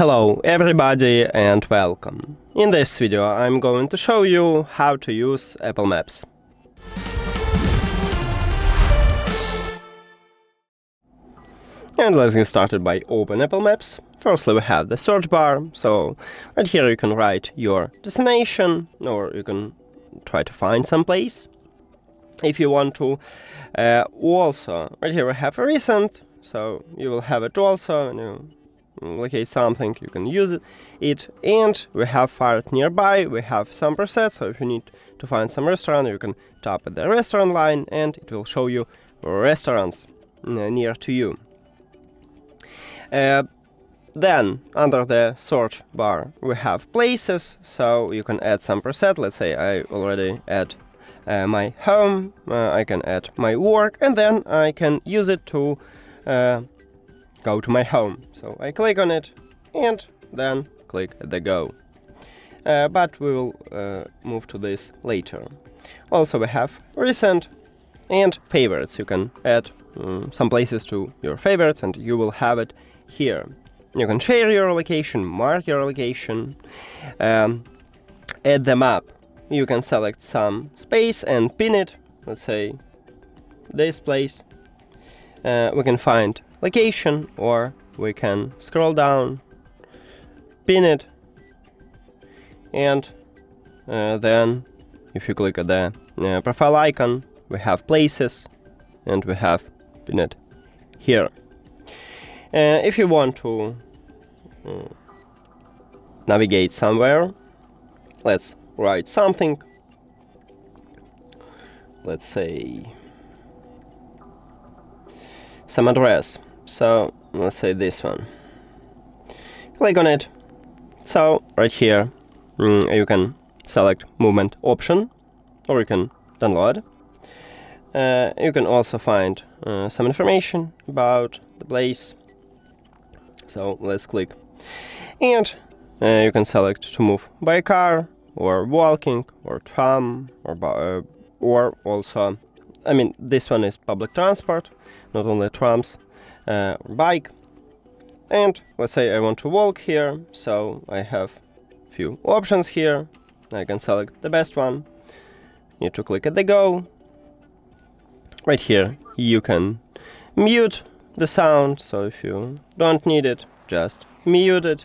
Hello everybody and welcome. In this video I'm going to show you how to use Apple Maps. And let's get started by open Apple Maps. Firstly we have the search bar, so right here you can write your destination or you can try to find some place if you want to. Also, right here we have a recent, so you will have it also, and you locate something, you can use it. And we have fired nearby, we have some presets, so if you need to find some restaurant, you can tap at the restaurant line and it will show you restaurants near to you. Then, under the search bar, we have places, so you can add some preset. Let's say I already add my home, I can add my work, and then I can use it to go to my home. So I click on it and then click at the go. But we will move to this later. Also we have recent and favorites. You can add some places to your favorites and you will have it here. You can share your location, mark your location, add the map. You can select some space and pin it, let's say this place. We can find location, or we can scroll down, pin it, and then if you click at the profile icon, we have places and we have pin it here. If you want to navigate somewhere, let's write something, let's say some address, so let's say this one. Click on it. So right here you can select movement option, or you can download. You can also find some information about the place, so let's click. And you can select to move by car or walking or tram or also, I mean, this one is public transport, not only trams, bike. And let's say I want to walk here, so I have few options here. I can select the best one. Need to click at the go. Right here you can mute the sound, so if you don't need it, just mute it.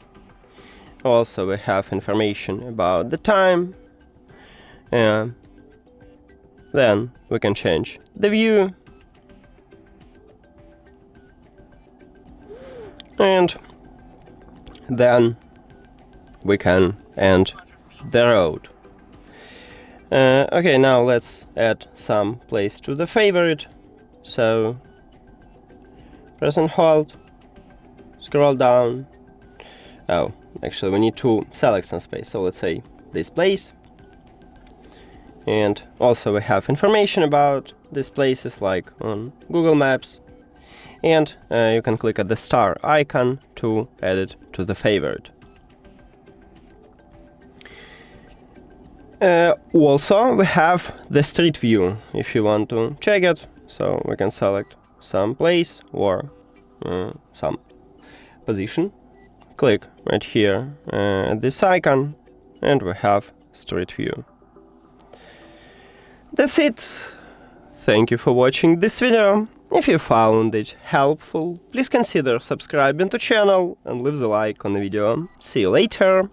Also we have information about the time. Then we can change the view. And then we can end the road. Okay, now let's add some place to the favorite. So press and hold, scroll down. Oh, actually we need to select some space, so let's say this place. And also we have information about these places, like on Google Maps. And you can click at the star icon to add it to the favorite. Also we have the street view, if you want to check it. So we can select some place or some position. Click right here at this icon and we have street view. That's it. Thank you for watching this video. If you found it helpful, please consider subscribing to channel and leave the like on the video. See you later.